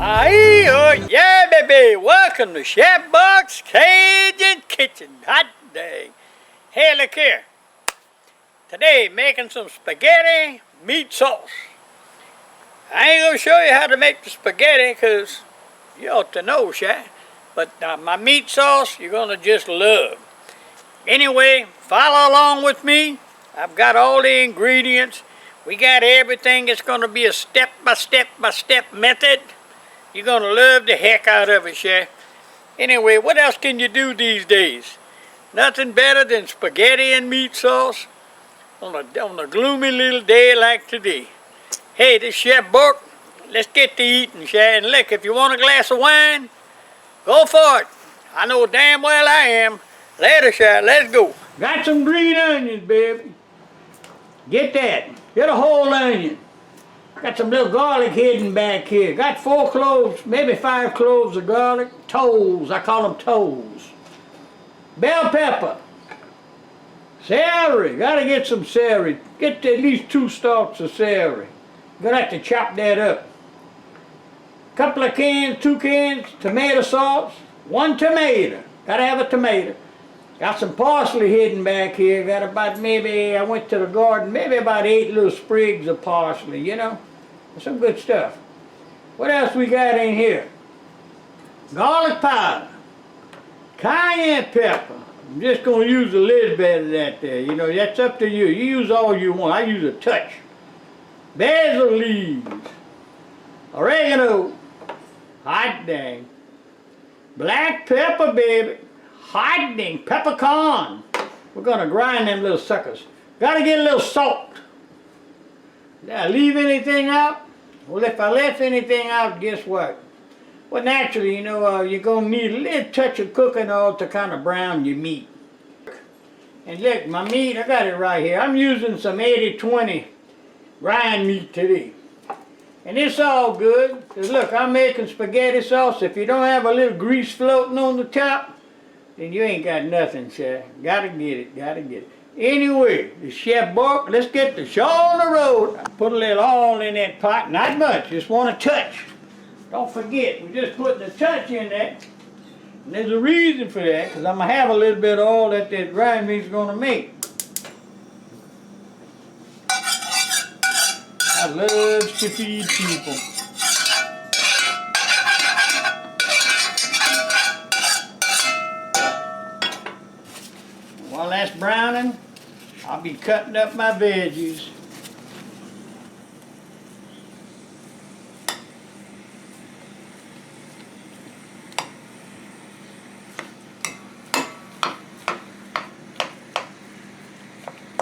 Oh yeah, baby! Welcome to Chef Bourque's Cajun Kitchen. Hot day. Hey, look here. Today, making some spaghetti meat sauce. I ain't gonna show you how to make the spaghetti, because you ought to know, Chef. But my meat sauce, you're gonna just love. Anyway, follow along with me. I've got all the ingredients. We got everything. It's gonna be a step-by-step method. You're going to love the heck out of it, Chef. Anyway, what else can you do these days? Nothing better than spaghetti and meat sauce on a gloomy little day like today. Hey, this Chef Bourque. Let's get to eating, Chef. And look, if you want a glass of wine, go for it. I know damn well I am. Later, Chef. Let's go. Got some green onions, baby. Get that. Get a whole onion. Got some little garlic hidden back here. Got 4 cloves, maybe 5 cloves of garlic. Toes, I call them toes. Bell pepper. Celery, gotta get some celery. Get at least 2 stalks of celery. You're gonna have to chop that up. Couple of cans, 2 cans, tomato sauce. 1 tomato, gotta have a tomato. Got some parsley hidden back here. Got about maybe, I went to the garden, maybe about 8 little sprigs of parsley, you know. Some good stuff. What else we got in here? Garlic powder. Cayenne pepper. I'm just going to use a little bit of that there. You know, that's up to you. You use all you want. I use a touch. Basil leaves. Oregano. Hot dang. Black pepper, baby. Hot dang. Peppercorn. We're going to grind them little suckers. Got to get a little salt. Did I leave anything out? Well, if I left anything out, guess what? Well, naturally, you know, you're going to need a little touch of cooking oil to kind of brown your meat. And look, my meat, I got it right here. I'm using some 80-20 grind meat today. And it's all good. Because look, I'm making spaghetti sauce. If you don't have a little grease floating on the top, then you ain't got nothing, Chef. Gotta get it, gotta get it. Anyway, the Chef Bourque, let's get the show on the road. I put a little oil in that pot, not much, just want a touch. Don't forget, we're just putting a touch in there. And there's a reason for that, because I'm going to have a little bit of oil that grind meat's going to make. I love to feed people. While that's browning, I'll be cutting up my veggies.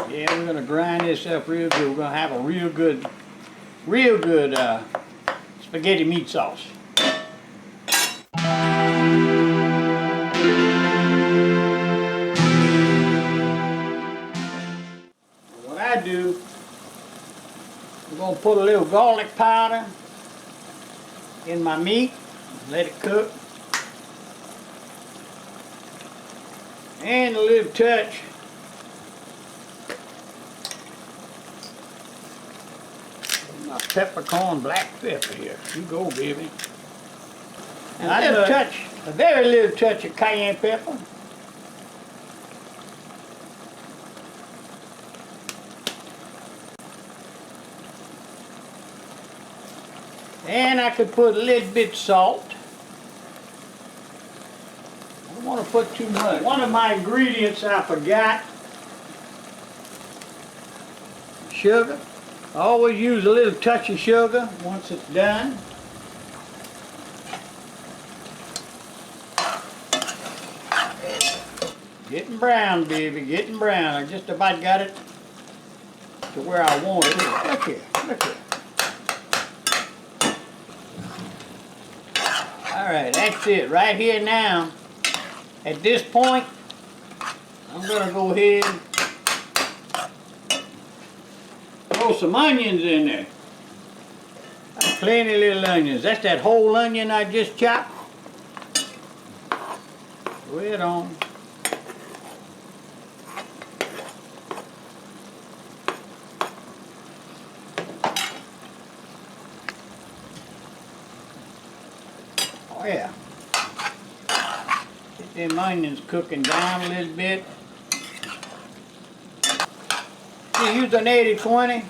Yeah, we're going to grind this up real good. We're going to have a real good spaghetti meat sauce. I'm going to put a little garlic powder in my meat, let it cook, and a little touch of my peppercorn black pepper here. You go, baby. And a very little touch of cayenne pepper. And I could put a little bit of salt. I don't want to put too much. One of my ingredients I forgot. Sugar. I always use a little touch of sugar once it's done. Getting brown, baby, getting brown. I just about got it to where I want it. Look here, look here. Alright, that's it. Right here now, at this point, I'm going to go ahead and throw some onions in there. Plenty of little onions. That's that whole onion I just chopped. Throw it on. Yeah. Get them onions cooking down a little bit. You use an 80-20.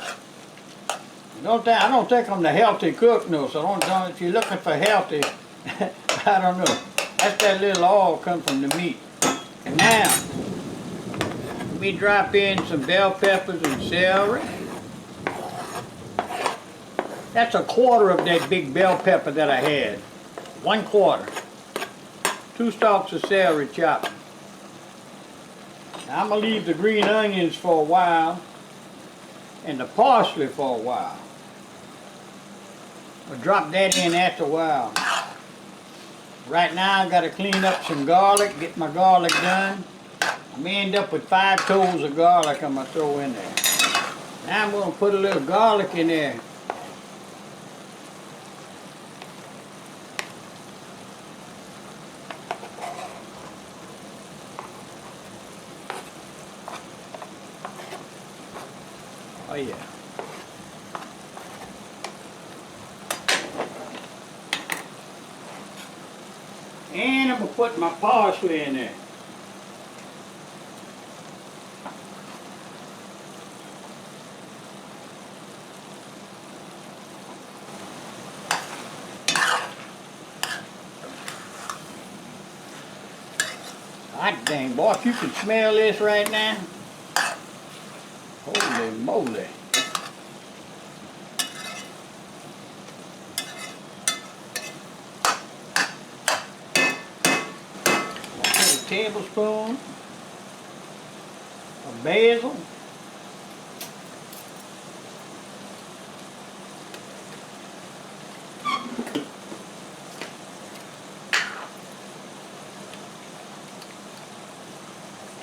I don't think I'm the healthy cook, no. So don't if you're looking for healthy, I don't know. That's that little oil come from the meat. And now, we drop in some bell peppers and celery. That's a quarter of that big bell pepper that I had. 1/4. 2 stalks of celery chopped. Now I'm going to leave the green onions for a while and the parsley for a while. I'll drop that in after a while. Right now I've got to clean up some garlic, get my garlic done. I may end up with 5 cloves of garlic I'm going to throw in there. Now I'm going to put a little garlic in there. Oh yeah. And I'm going to put my parsley in there. Hot dang, boy, if you can smell this right now. Holy moly. A tablespoon of basil.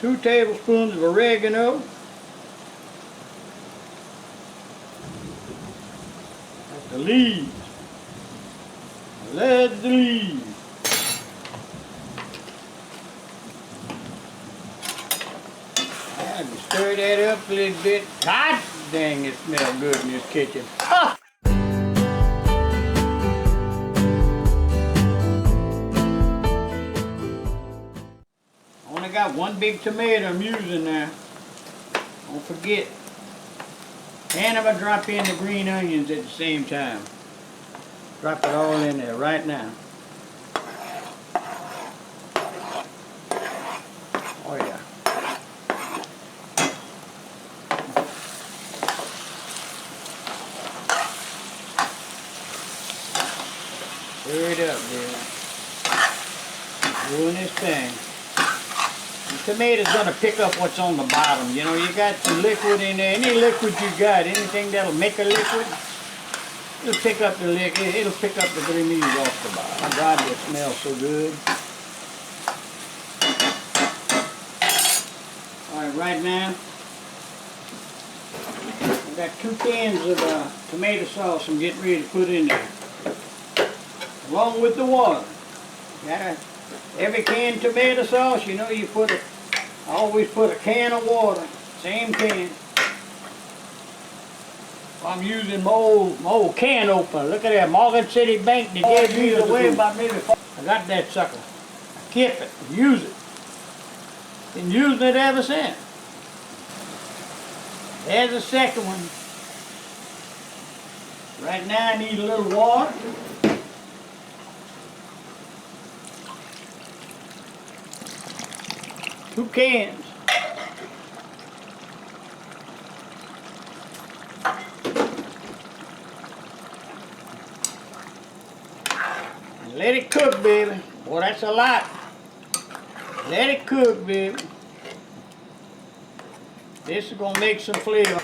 Two tablespoons of oregano. That's the leaves. I love the leaves. I can stir that up a little bit. God dang, it smells good in this kitchen. Ah! Only got one big tomato I'm using there. Don't forget. And I'm going to drop in the green onions at the same time. Drop it all in there right now. Oh yeah. Stir it up, baby. Doing this thing. The tomato's gonna pick up what's on the bottom. You know, you got some liquid in there. Any liquid you got, anything that'll make a liquid, it'll pick up the liquid. It'll pick up the green leaves off the bottom. My God, it smells so good. All right, right now, I've got 2 cans of tomato sauce I'm getting ready to put in there, along with the water. Every can tomato sauce, you know, I always put a can of water, same can. I'm using my old can opener. Look at that, Morgan City Bank. They gave me away about maybe 4. I got that sucker. I kept it, use it. Been using it ever since. There's the second one. Right now I need a little water. Two cans. And let it cook, baby. Boy, that's a lot. Let it cook, baby. This is gonna make some flavor.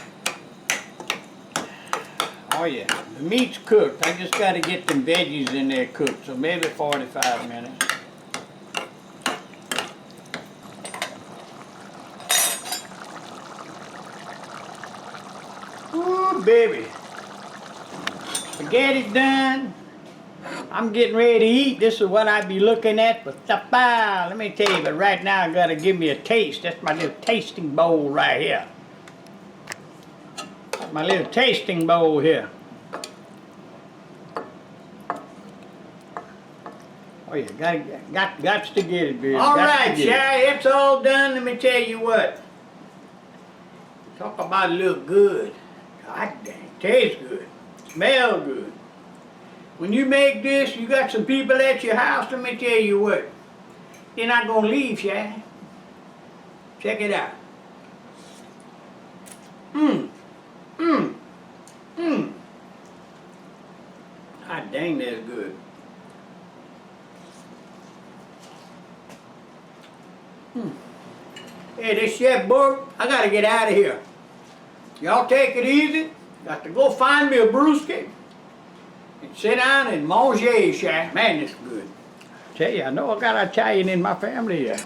Oh yeah, the meat's cooked. I just gotta get them veggies in there cooked, so maybe 45 minutes. Ooh, baby. Spaghetti's done. I'm getting ready to eat. This is what I'd be looking at for supper. Let me tell you, but right now I gotta give me a taste. That's my little tasting bowl right here. My little tasting bowl here. Oh yeah, got to get it, baby. All right, Shy, it's all done. Let me tell you what. Talk about it look good. God dang, tastes good. Smell good. When you make this, you got some people at your house, let me tell you what. They're not gonna leave, Shy. Check it out. God dang, that's good. Hey, this Chef Bourque, I gotta get out of here. Y'all take it easy. Got to go find me a brewski and sit down and manger, Shy. Man, this is good. Tell you, I know I got Italian in my family here.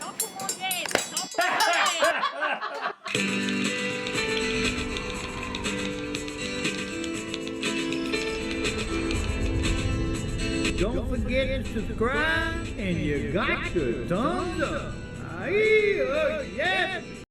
Don't forget to subscribe and you got your thumbs up. Aye, oh yes!